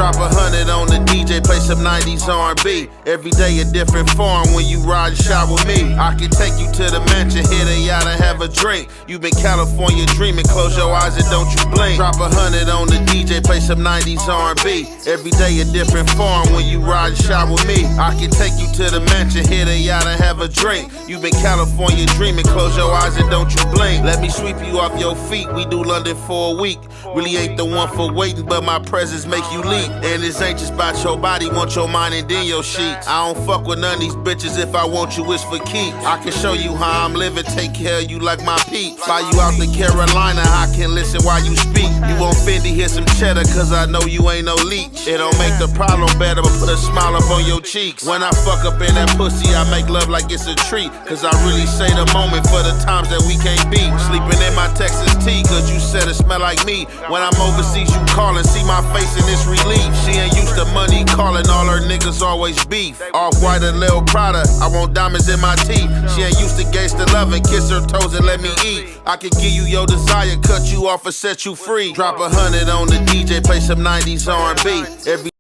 Drop 100 on the DJ, play some 90s R&B. Every day a different form when you ride and shot with me. I can take you to the mansion, hit a yacht and have a drink. You been California dreaming, close your eyes and don't you blink. Drop 100 on the DJ, play some 90s R&B. Every day a different form when you ride and shot with me. I can take you to the mansion, hit a yacht and have a drink. You been California dreaming, close your eyes and don't you blink. Let me sweep you off your feet, we do London for a week. Really ain't the one for waiting, but my presence make you leap. And this ain't just about your body, want your mind and then your sheets. I don't fuck with none of these bitches, if I want you it's for keeps. I can show you how I'm living, take care of you like my peeps. Fly you out to Carolina, I can listen while you speak. You want Fendi, hear some cheddar, cause I know you ain't no leech. It don't make the problem better, but put a smile up on your cheeks. When I fuck up in that pussy, I make love like it's a treat. Cause I really say the moment for the times that we can't beat. Sleeping in my Texas tea, cause you said it smell like me. When I'm overseas, you callin', see my face and it's relief. She ain't used to money calling, all her niggas always beef. Off-white and Lil Prada, I want diamonds in my teeth. She ain't used to gangsta loving, kiss her toes and let me eat. I can give you your desire, cut you off or set you free. Drop 100 on the DJ, play some 90s R&B. Every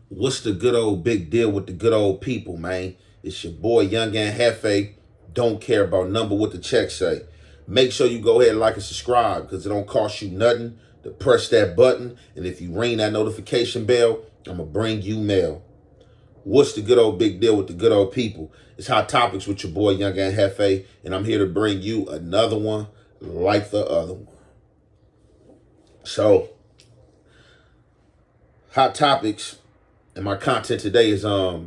What's the good old big deal with the good old people, man? It's your boy, Young and Hefe. Don't care about number what the check say. Make sure you go ahead and like and subscribe because it don't cost you nothing to press that button. And if you ring that notification bell, I'm going to bring you mail. What's the good old big deal with the good old people? It's Hot Topics with your boy, Young and Hefe. And I'm here to bring you another one like the other one. So, Hot Topics. And my content today is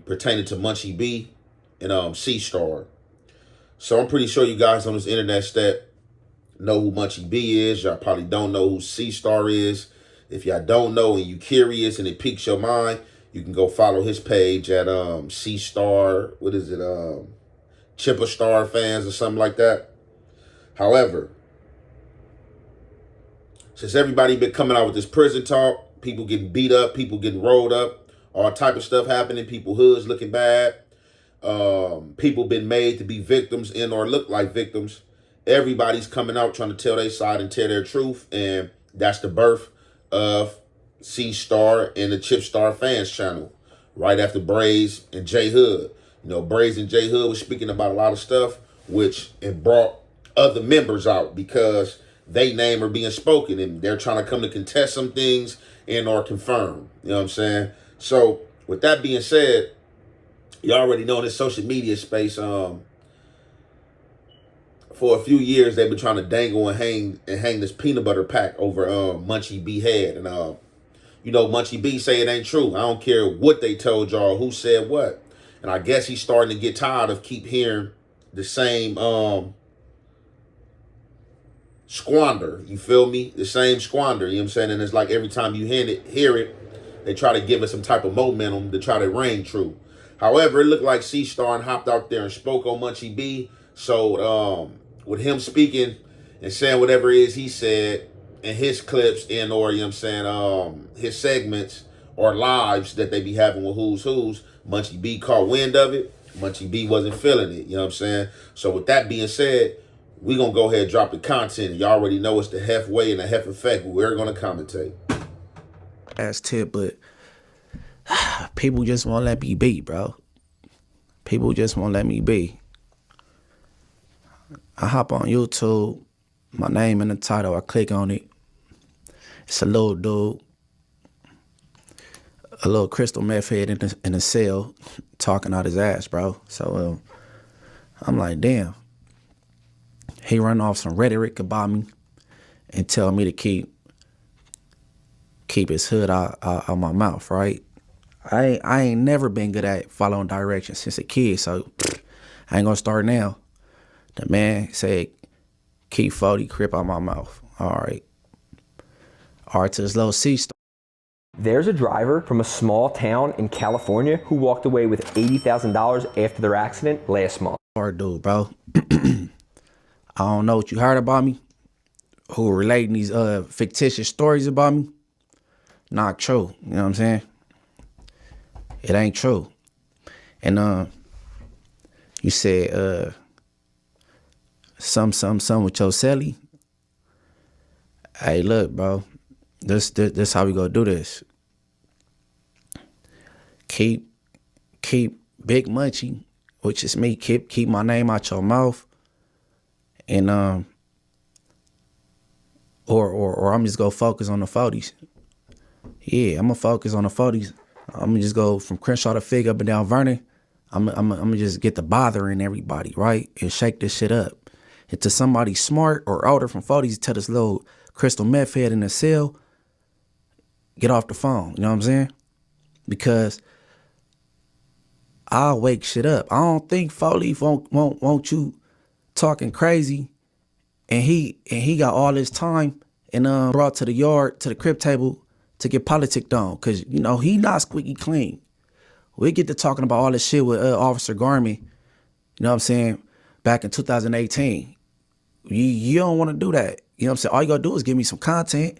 pertaining to Munchie B and Cstar. So I'm pretty sure you guys on this internet stat know who Munchie B is. Y'all probably don't know who Cstar is. If y'all don't know and you curious and it piques your mind, you can go follow his page at Cstar. What is it? Cstar fans or something like that. However, since everybody been coming out with this prison talk, people getting beat up, people getting rolled up, all type of stuff happening, people hoods looking bad, people been made to be victims and or look like victims. Everybody's coming out trying to tell their side and tell their truth, and that's the birth of Cstar and the Cstar fans channel, right after Braze and J Hood. You know, Braze and J Hood was speaking about a lot of stuff, which it brought other members out because they name are being spoken, and they're trying to come to contest some things and or confirm. You know what I'm saying? So, with that being said, you already know in this social media space, for a few years, they've been trying to dangle and hang this peanut butter pack over Munchie B head. And, you know, Munchie B say it ain't true. I don't care what they told y'all, who said what. And I guess he's starting to get tired of keep hearing the same squander. You feel me? The same squander. You know what I'm saying? And it's like every time you hear it, they try to give it some type of momentum to try to ring true. However, it looked like Cstar hopped out there and spoke on Munchie B. So with him speaking and saying whatever it is he said in his clips and or, you know what I'm saying, his segments or lives that they be having with who's, Munchie B caught wind of it. Munchie B wasn't feeling it. You know what I'm saying? So with that being said, we're going to go ahead and drop the content. You already know it's the Hef way and the Hef effect. We're going to commentate. Ass tip, but people just won't let me be, bro. People just won't let me be. I hop on YouTube, my name in the title, I click on it. It's a little dude, a little crystal meth head in a cell talking out his ass, bro. So I'm like, damn. He run off some rhetoric about me and tell me to keep his hood out my mouth, right? I ain't never been good at following directions since a kid, so I ain't gonna start now. The man said, keep 40 Crip out my mouth. All right. All right, to this little Cstar. There's a driver from a small town in California who walked away with $80,000 after their accident last month. Hard dude, bro. I don't know what you heard about me, who were relating these fictitious stories about me. Not true, you know what I'm saying? It ain't true. And you said some with your celly. Hey, look, bro. This how we gonna do this. Keep Big Munchie, which is me. Keep my name out your mouth, and or I'm just gonna focus on the 40s. Yeah, I'm gonna focus on the 40s. I'm gonna just go from Crenshaw to Fig up and down Vernon. I'm gonna just get the bothering everybody, right, and shake this shit up. And to somebody smart or older from 40s, tell this little crystal meth head in the cell, get off the phone. You know what I'm saying? Because I'll wake shit up. I don't think Foley won't you talking crazy, and he got all this time and brought to the yard to the Crip table to get politicked on, cause you know he not squeaky clean. We get to talking about all this shit with Officer Garmin, you know what I'm saying, back in 2018. You don't want to do that. You know what I'm saying? All you gotta do is give me some content.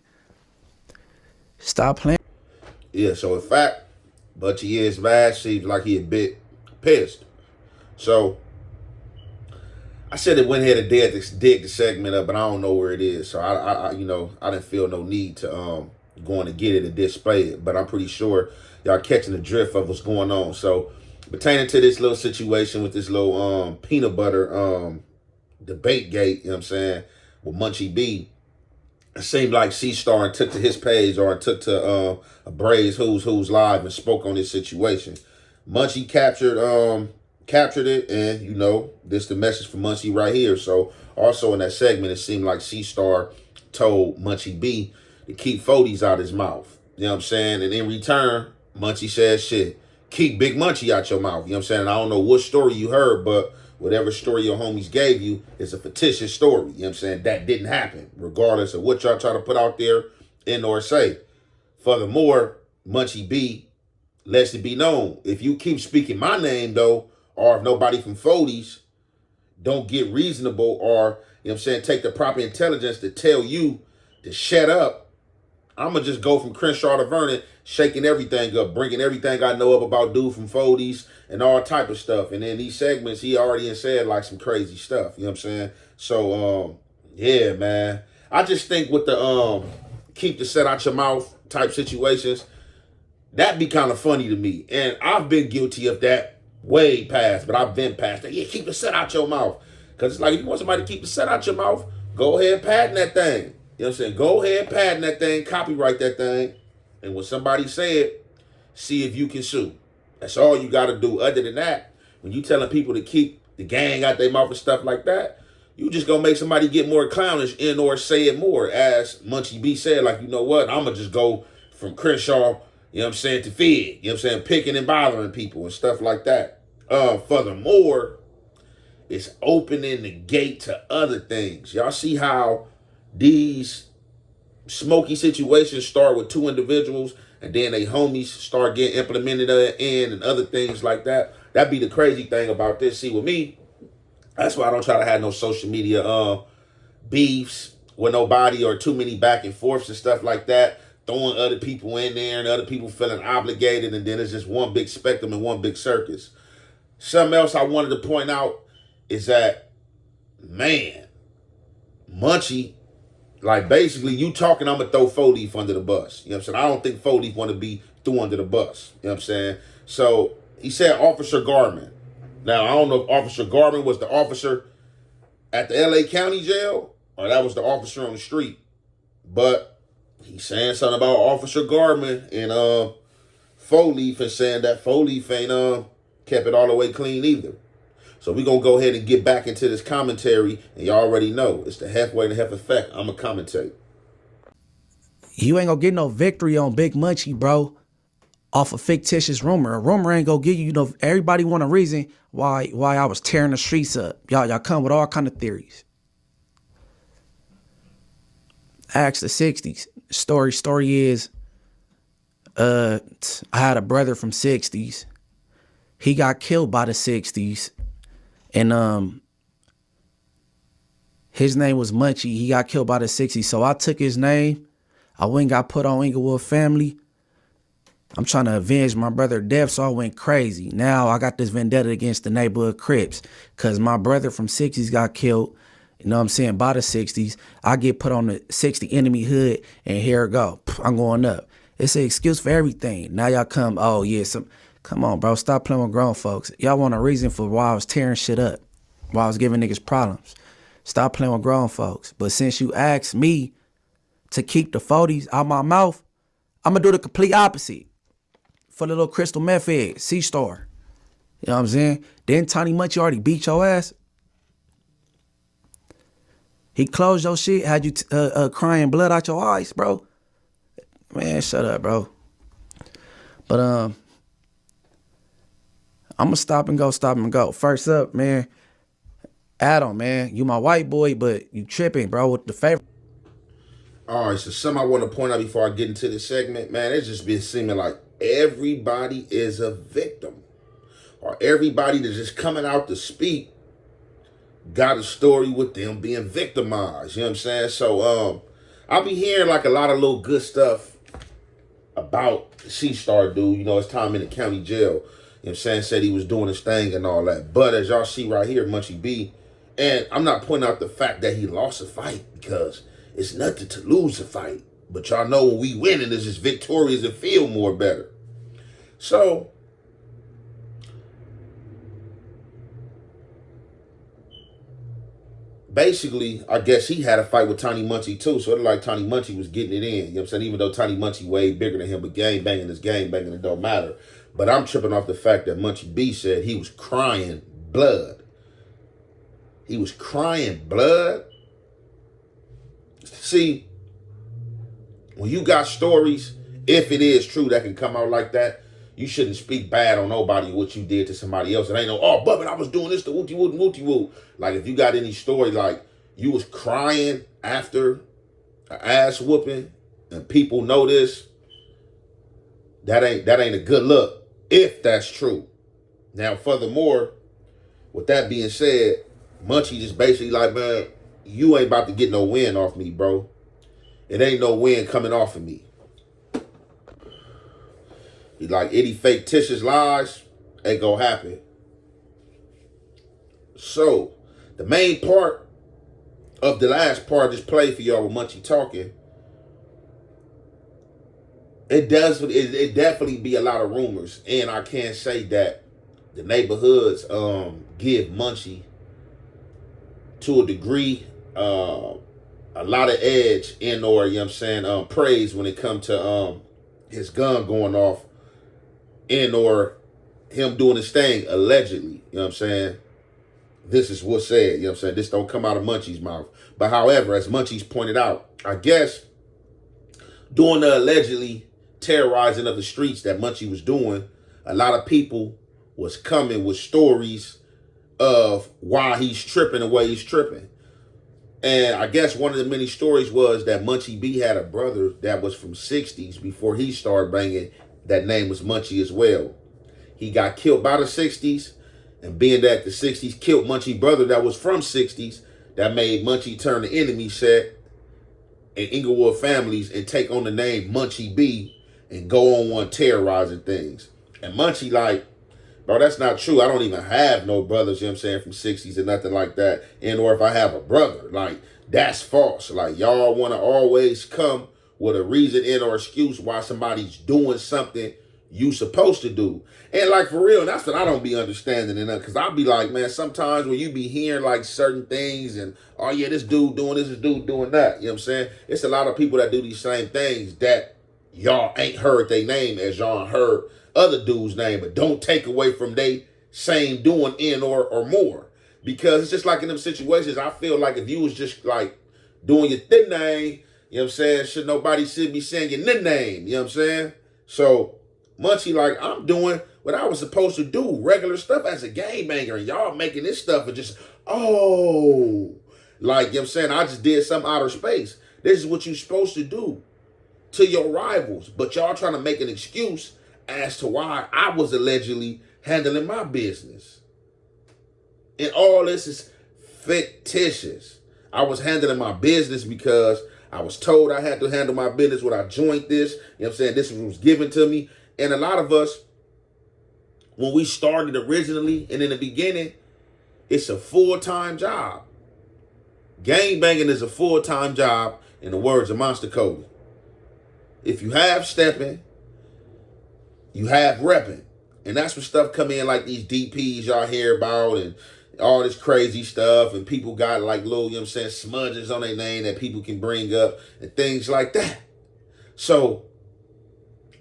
Stop playing. Yeah, so in fact, Munchie is mad. Seems like he a bit pissed. So I said it went ahead and dig the segment up, but I don't know where it is. So I didn't feel no need to go on and get it and display it. But I'm pretty sure y'all catching the drift of what's going on. So pertaining to this little situation with this little peanut butter debate gate, you know what I'm saying, with Munchie B, it seemed like Cstar took to his page or took to a Braves Who's Live and spoke on this situation. Munchie captured it, and you know, this the message for Munchie right here. So also in that segment, it seemed like Cstar told Munchie B to keep 40s out his mouth. You know what I'm saying? And in return, Munchie said, shit, keep Big Munchie out your mouth. You know what I'm saying? And I don't know what story you heard, but whatever story your homies gave you is a fictitious story. You know what I'm saying? That didn't happen, regardless of what y'all try to put out there and or say. Furthermore, Munchie B lets it be known, if you keep speaking my name, though, or if nobody from 40s don't get reasonable or, you know what I'm saying, take the proper intelligence to tell you to shut up, I'm going to just go from Crenshaw to Vernon, shaking everything up, bringing everything I know up about dude from 40s and all type of stuff. And in these segments, he already said like some crazy stuff. You know what I'm saying? So, yeah, man. I just think with the keep the set out your mouth type situations, that'd be kind of funny to me. And I've been guilty of that way past, but I've been past that. Yeah, keep the set out your mouth. Because it's like, if you want somebody to keep the set out your mouth, go ahead and patent that thing. You know what I'm saying? Go ahead, patent that thing, copyright that thing, and when somebody say it, see if you can sue. That's all you got to do. Other than that, when you telling people to keep the gang out their mouth and stuff like that, you just going to make somebody get more clownish and or say it more. As Munchie B said, like, you know what, I'm going to just go from Crenshaw, you know what I'm saying, to Fig. You know what I'm saying? Picking and bothering people and stuff like that. Furthermore, it's opening the gate to other things. Y'all see how these smoky situations start with two individuals and then they homies start getting implemented in and other things like that. That'd be the crazy thing about this. See, with me, that's why I don't try to have no social media beefs with nobody or too many back and forths and stuff like that, throwing other people in there and other people feeling obligated, and then it's just one big spectrum and one big circus. Something else I wanted to point out is that, man, Munchie, like, basically, you talking, I'm going to throw 4-Leaf under the bus. You know what I'm saying? I don't think 4-Leaf want to be threw under the bus. You know what I'm saying? So, he said Officer Garmin. Now, I don't know if Officer Garmin was the officer at the LA County Jail or that was the officer on the street. But he's saying something about Officer Garmin and 4-Leaf and saying that 4-Leaf ain't kept it all the way clean either. So we're going to go ahead and get back into this commentary. And you already know, it's the halfway to half effect. I'm going to commentate. You ain't going to get no victory on Big Munchie, bro, off a fictitious rumor. A rumor ain't going to give you, everybody want a reason why I was tearing the streets up. Y'all come with all kind of theories. Ask the 60s. Story is, I had a brother from 60s. He got killed by the 60s. And his name was Munchie. He got killed by the 60s. So I took his name. I went and got put on Inglewood Family. I'm trying to avenge my brother's death, so I went crazy. Now I got this vendetta against the neighborhood Crips because my brother from 60s got killed, you know what I'm saying, by the 60s. I get put on the 60 enemy hood, and here it go. I'm going up. It's an excuse for everything. Now y'all come, oh yeah, come on, bro, stop playing with grown folks. Y'all want a reason for why I was tearing shit up, why I was giving niggas problems. Stop playing with grown folks. But since you asked me to keep the 40s out my mouth, I'm going to do the complete opposite. For the little crystal meth head, Cstar. You know what I'm saying? Didn't Tiny Munchie already beat your ass? He closed your shit, had you crying blood out your eyes, bro. Man, shut up, bro. But I'm going to stop and go. First up, man, Adam, man, you my white boy, but you tripping, bro, with the favorite. All right, so something I want to point out before I get into this segment, man, it's just been seeming like everybody is a victim. Or everybody that's just coming out to speak got a story with them being victimized. You know what I'm saying? So I'll be hearing like a lot of little good stuff about the Cstar dude. You know, his time in the county jail. You know what I'm saying? Said he was doing his thing and all that. But as y'all see right here, Munchie B, and I'm not pointing out the fact that he lost a fight because it's nothing to lose a fight. But y'all know when we win it, it's just victorious and feel more better. So, basically, I guess he had a fight with Tiny Munchie too. So it like Tiny Munchie was getting it in. You know what I'm saying? Even though Tiny Munchie way bigger than him, but gang banging is gang banging, it don't matter. But I'm tripping off the fact that Munchie B said he was crying blood. He was crying blood. See, when you got stories, if it is true that can come out like that, you shouldn't speak bad on nobody what you did to somebody else. It ain't no, oh, Bubba, I was doing this to wooty woot and wooty woot. Like if you got any story like you was crying after an ass whooping and people know this, that ain't a good look, if that's true. Now, furthermore, with that being said, Munchie just basically like, man, you ain't about to get no win off me, bro. It ain't no win coming off of me. He like any fictitious lies ain't gonna happen. So, the main part of the last part of this play for y'all with Munchie talking, it definitely be a lot of rumors, and I can't say that the neighborhoods give Munchie to a degree a lot of edge in, or you know what I'm saying, praise when it comes to his gun going off in, or him doing his thing allegedly. You know what I'm saying? This is what's said. You know what I'm saying? This don't come out of Munchie's mouth. But however, as Munchie's pointed out, I guess doing the allegedly terrorizing of the streets that Munchie was doing, a lot of people was coming with stories of why he's tripping the way he's tripping. And I guess one of the many stories was that Munchie B had a brother that was from 60s before he started banging. That name was Munchie as well. He got killed by the 60s, and being that the 60s killed Munchie brother that was from 60s, that made Munchie turn the enemy set in Inglewood families and take on the name Munchie B and go on one terrorizing things. And Munchie like, bro, that's not true. I don't even have no brothers, you know what I'm saying, from 60s or nothing like that. And or if I have a brother, like, that's false. Like, y'all want to always come with a reason and or excuse why somebody's doing something you supposed to do. And like, for real, that's what I don't be understanding. Because I'll be like, man, sometimes when you be hearing like certain things and, oh yeah, this dude doing this dude doing that. You know what I'm saying? It's a lot of people that do these same things that y'all ain't heard their name as y'all heard other dude's name, but don't take away from they same doing in or more. Because it's just like in them situations, I feel like if you was just like doing your thin name, you know what I'm saying, should nobody should be saying your name, you know what I'm saying? So Munchie like, I'm doing what I was supposed to do, regular stuff as a game banger, and y'all making this stuff and just, oh, like, you know what I'm saying, I just did some outer space. This is what you're supposed to do to your rivals, but y'all trying to make an excuse as to why I was allegedly handling my business. And all this is fictitious. I was handling my business because I was told I had to handle my business when I joined this. You know what I'm saying? This was given to me. And a lot of us, when we started originally and in the beginning, it's a full-time job. Gang banging is a full-time job, in the words of Monster Cody. If you have stepping, you have repping. And that's when stuff come in like these DPs y'all hear about and all this crazy stuff, and people got like little, you know what I'm saying, smudges on their name that people can bring up and things like that. So,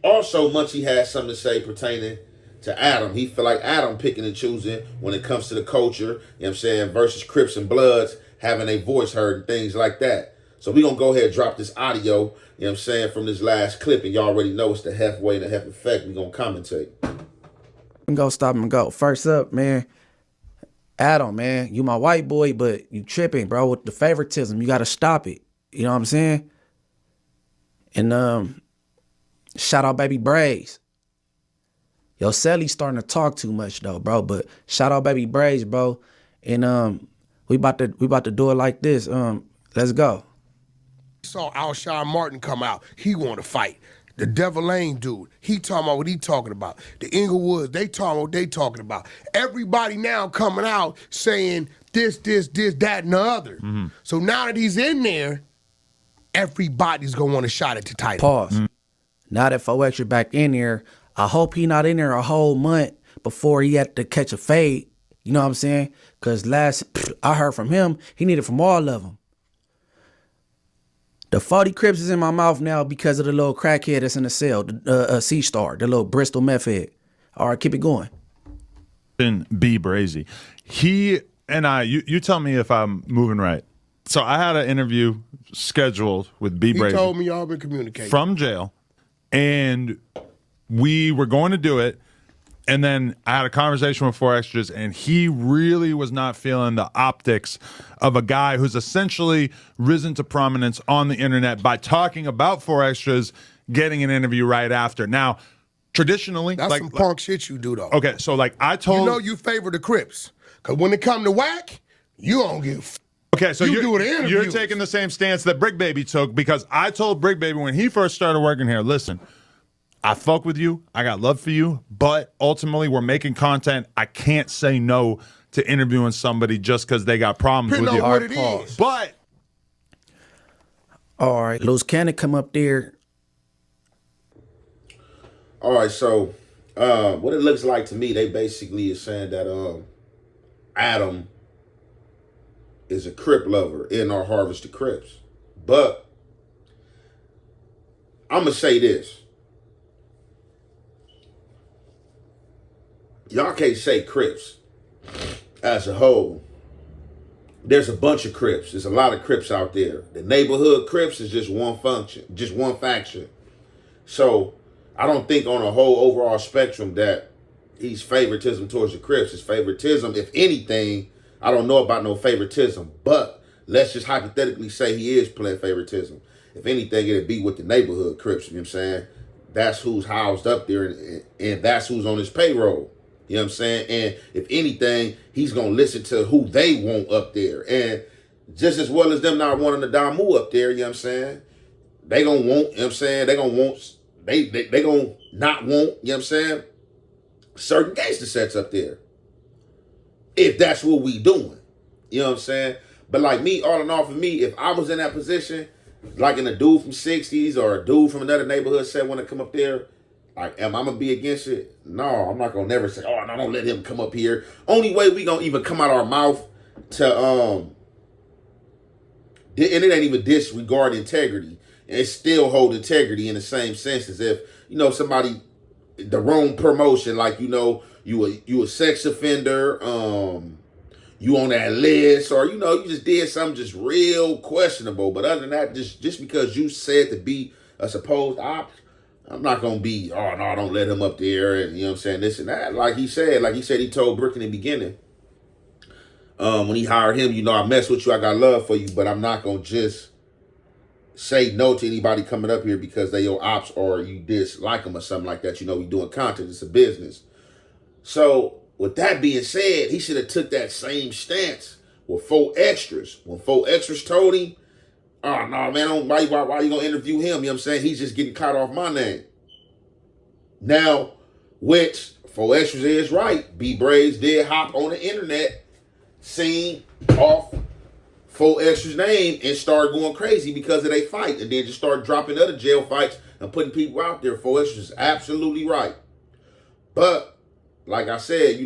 also Munchie has something to say pertaining to Adam. He feel like Adam picking and choosing when it comes to the culture, you know what I'm saying, versus Crips and Bloods having a voice heard and things like that. So we gonna go ahead and drop this audio, you know what I'm saying, from this last clip, and y'all already know it's the Hef way and the Hef effect. We gonna commentate. Go stop and go. First up, man, Adam, man, you my white boy, but you tripping, bro, with the favoritism. You gotta stop it. You know what I'm saying? And shout out Baby Braves. Yo, Sally's starting to talk too much though, bro. But shout out Baby Braves, bro. And we about to do it like this. Let's go. Saw Alshon Martin come out. He want to fight. The Devil Lane dude, he talking about what he talking about. The Inglewoods, they talking what they talking about. Everybody now coming out saying this, that, and the other. Mm-hmm. So now that he's in there, everybody's gonna want a shot at the title. Pause. Mm-hmm. Now that 4 Extra back in there, I hope he not in there a whole month before he had to catch a fade. You know what I'm saying? Because I heard from him, he needed from all of them. The 40 Crips is in my mouth now because of the little crackhead that's in the cell, the Cstar, the little Bristol meth head. All right, keep it going. B Brazy. He and you tell me if I'm moving right. So I had an interview scheduled with B Brazy. He told me y'all been communicating. From jail. And we were going to do it. And then I had a conversation with 4 Extras, and he really was not feeling the optics of a guy who's essentially risen to prominence on the internet by talking about 4 Extras, getting an interview right after. Now, traditionally, that's some punk shit you do, though. Okay, so like I told... You know you favor the Crips. Because when it come to whack, you don't give... Okay, so you're taking the same stance that Brick Baby took, because I told Brick Baby when he first started working here, listen... I fuck with you. I got love for you. But ultimately, we're making content. I can't say no to interviewing somebody just because they got problems with you. What it is. But all right, Loose Cannon come up there. All right, so what it looks like to me, they basically is saying that Adam is a Crip lover in our Harvest of Crips. But I'm going to say this. Y'all can't say Crips as a whole. There's a bunch of Crips. There's a lot of Crips out there. The neighborhood Crips is just one function, just one faction. So I don't think on a whole overall spectrum that he's favoritism towards the Crips. It's favoritism. If anything, I don't know about no favoritism, but let's just hypothetically say he is playing favoritism. If anything, it'd be with the neighborhood Crips, you know what I'm saying? That's who's housed up there, and that's who's on his payroll. You know what I'm saying? And if anything, he's going to listen to who they want up there. And just as well as them not wanting the Damu up there, you know what I'm saying? They going to want, you know what I'm saying? They going to want, they going to not want, you know what I'm saying? Certain gangster sets up there. If that's what we doing. You know what I'm saying? But like me, all in all for me, if I was in that position, like in a dude from 60s or a dude from another neighborhood set want to come up there, like, am I going to be against it? No, I'm not going to never say, oh, no, don't let him come up here. Only way we going to even come out our mouth to, and it ain't even disregard integrity. It still hold integrity in the same sense as if, you know, somebody, the wrong promotion, like, you know, you a sex offender, you on that list, or, you know, you just did something just real questionable. But other than that, just because you said to be a supposed op, I'm not going to be, oh, no, don't let him up there, and, you know what I'm saying, this and that. Like he said, he told Brick in the beginning, when he hired him, you know, I mess with you, I got love for you, but I'm not going to just say no to anybody coming up here because they your ops or you dislike them or something like that. You know, we doing content, it's a business. So, with that being said, he should have took that same stance with 4 Extras. When 4 Extras told him, oh, no, man, why you going to interview him? You know what I'm saying? He's just getting caught off my name. Now, which, for extras is right, B Braves did hop on the internet, seen off for extras name and start going crazy because of their fight, and then just start dropping other jail fights and putting people out there. For extras is absolutely right. But, like I said,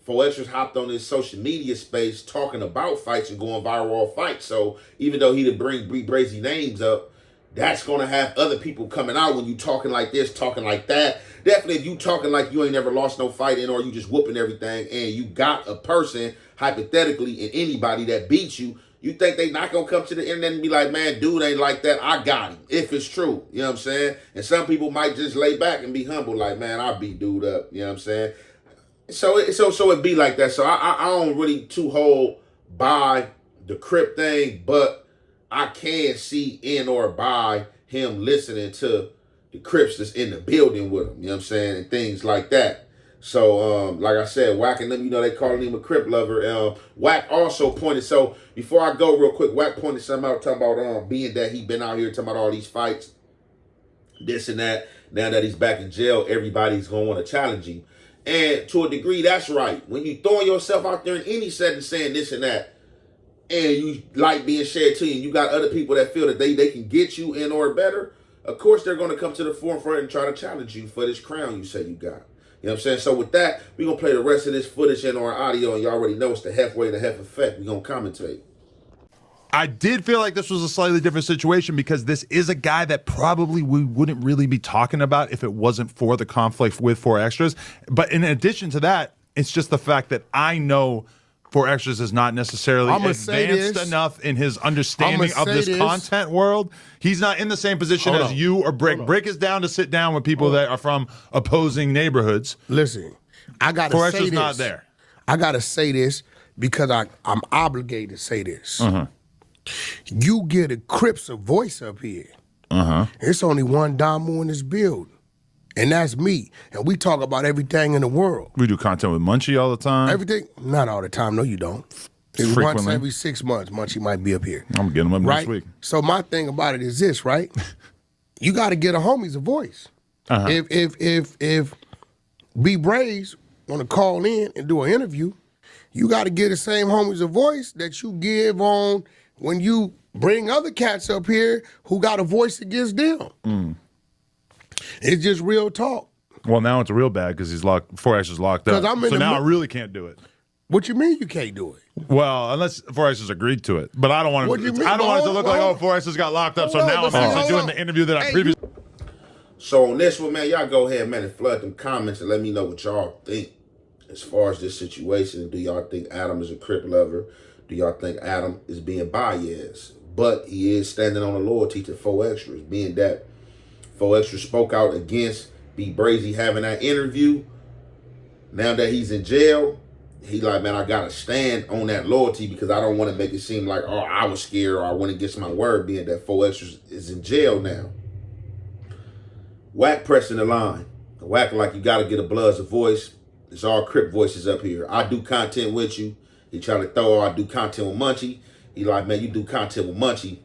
for extras hopped on his social media space talking about fights and going viral off fights. So even though he didn't bring B Brazy names up, that's going to have other people coming out when you talking like this, talking like that. Definitely if you talking like you ain't never lost no fight in, or you just whooping everything, and you got a person, hypothetically, and anybody that beats you, you think they not going to come to the internet and be like, man, dude ain't like that, I got him, if it's true. You know what I'm saying? And some people might just lay back and be humble, like, man, I beat dude up. You know what I'm saying? So it be like that. So I don't really too hold by the Crip thing, but I can see in or by him listening to the Crips that's in the building with him, you know what I'm saying, and things like that. So, like I said, Wack and them, they calling him a Crip lover. Wack also pointed, so before I go real quick, Wack pointed something out, talking about being that he been out here talking about all these fights, this and that. Now that he's back in jail, everybody's going to want to challenge him. And to a degree, that's right. When you throwing yourself out there in any setting saying this and that, and you like being shared to you, and you got other people that feel that they can get you in or better, of course they're going to come to the forefront and try to challenge you for this crown you say you got. You know what I'm saying? So with that, we're going to play the rest of this footage in our audio, and you already know it's the halfway to half effect. We're going to commentate. I did feel like this was a slightly different situation because this is a guy that probably we wouldn't really be talking about if it wasn't for the conflict with 4Extras. But in addition to that, it's just the fact that I know 4Extras is not necessarily advanced enough in his understanding of this content world. He's not in the same position as you or Brick. Brick is down to sit down with people that are from opposing neighborhoods. Listen, I got to say this. 4Extras not there. I got to say this because I'm obligated to say this. You get a Crips a voice up here. It's only one Damu in this building, and that's me. And we talk about everything in the world. We do content with Munchie all the time. Everything? Not all the time. No, you don't. Once every 6 months, Munchie might be up here. I'm getting him up next week. So my thing about it is this, right? You got to get a homies a voice. If B Braves want to call in and do an interview, you got to get the same homies a voice that you give on when you bring other cats up here who got a voice against them. It's just real talk. Well, now it's real bad because he's locked. 4X is locked up. So now I really can't do it. What you mean you can't do it? Well, unless 4X has agreed to it. But I don't want it. I don't want it to look like 4X has got locked up. So now I'm actually doing the interview that I previously. So on this one, man, y'all go ahead, man, and flood them comments and let me know what y'all think as far as this situation. Do y'all think Adam is a Crip lover? Do y'all think Adam is being biased? But he is standing on the loyalty to 4Extras, being that 4Extras spoke out against B Brazy having that interview. Now that he's in jail, he like, man, I gotta stand on that loyalty because I don't want to make it seem like, oh, I was scared or I went against my word, being that 4Extras is in jail now. Wack pressing the line. Wack like you gotta get a Bloods a voice. It's all Crip voices up here. I do content with you. He trying to throw, I do content with Munchie. He like, man, you do content with Munchie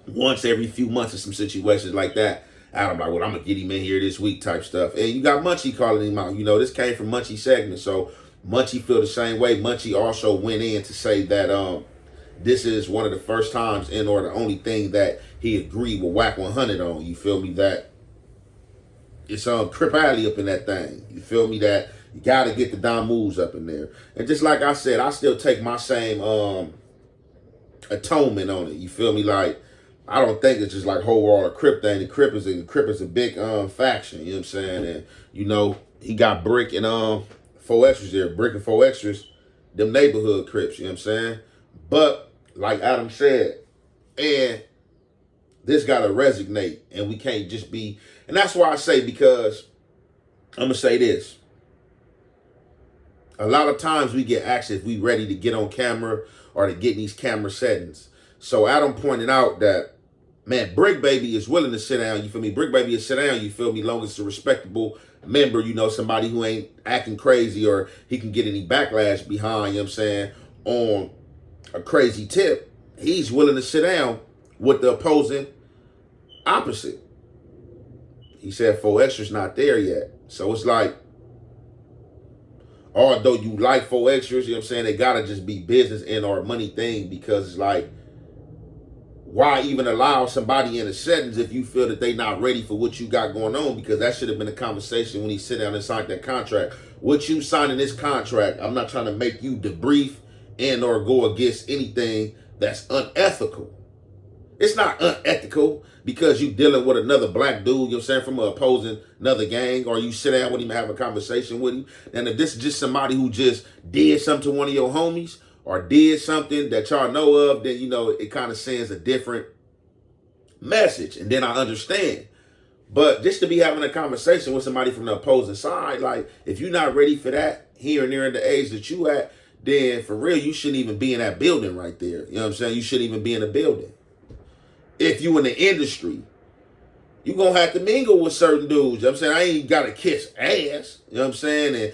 once every few months in some situations like that. Adam like, well, I'm going to get him in here this week type stuff. And you got Munchie calling him out. This came from Munchie's segment. So Munchie feel the same way. Munchie also went in to say that this is one of the first times and or the only thing that he agreed with Wack 100 on. You feel me? That it's Crip Alley up in that thing. You feel me? That you got to get the Don moves up in there. And just like I said, I still take my same atonement on it. You feel me? Like, I don't think it's just like whole all a Crip thing. The Crip is a big faction, you know what I'm saying? And he got Brick and 4Extras there. Brick and 4Extras, them neighborhood Crips, you know what I'm saying? But like Adam said, and this gotta resonate, and we can't just be, and that's why I say, because I'm gonna say this. A lot of times we get asked if we ready to get on camera or to get in these camera settings. So Adam pointed out that, man, Brick Baby is willing to sit down, you feel me? Brick Baby is sit down, you feel me? Long as it's a respectable member, somebody who ain't acting crazy or he can get any backlash behind, you know what I'm saying, on a crazy tip. He's willing to sit down with the opposing opposite. he said 4 Extras not there yet. So it's like, although you like 4 Extras, you know what I'm saying, they gotta just be business and or money thing, because it's like, why even allow somebody in the settings if you feel that they not ready for what you got going on? Because that should have been a conversation when he sit down and signed that contract. What you signing this contract, I'm not trying to make you debrief and or go against anything that's unethical. It's not unethical because you dealing with another black dude, you know what I'm saying, from opposing another gang, or you sit down with him and have a conversation with him. And if this is just somebody who just did something to one of your homies or did something that y'all know of, then, you know, it kind of sends a different message. And then I understand. But just to be having a conversation with somebody from the opposing side, like, if you're not ready for that here and there in the age that you at, then for real, you shouldn't even be in that building right there. You know what I'm saying? You shouldn't even be in the building. If you in the industry, you gonna have to mingle with certain dudes. You know what I'm saying? I ain't gotta kiss ass. You know what I'm saying?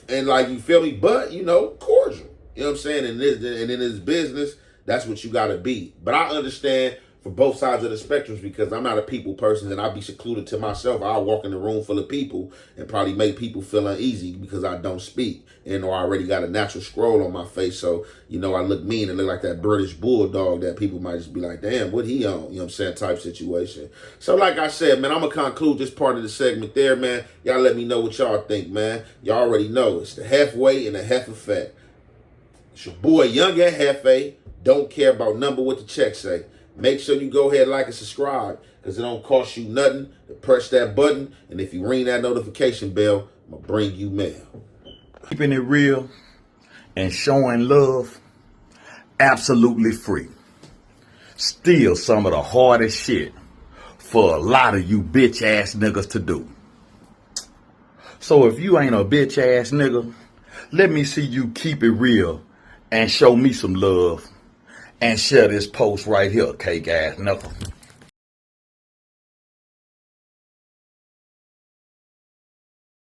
And like, you feel me? But, you know, cordial. You know what I'm saying? And in this business, that's what you gotta be. But I understand for both sides of the spectrums, because I'm not a people person and I'll be secluded to myself. I'll walk in a room full of people and probably make people feel uneasy because I don't speak. And or I already got a natural scroll on my face. So, you know, I look mean and look like that British bulldog that people might just be like, damn, what he on? You know what I'm saying? Type situation. So like I said, man, I'm going to conclude this part of the segment there, man. Y'all let me know what y'all think, man. Y'all already know it's the halfway and the half effect. It's your boy, Young and Hefe. Don't care about number what the check say. Make sure you go ahead, like, and subscribe, because it don't cost you nothing to press that button. And if you ring that notification bell, I'm going to bring you mail. Keeping it real and showing love, absolutely free. Still some of the hardest shit for a lot of you bitch ass niggas to do. So if you ain't a bitch ass nigga, let me see you keep it real and show me some love and share this post right here, cake ass nigga.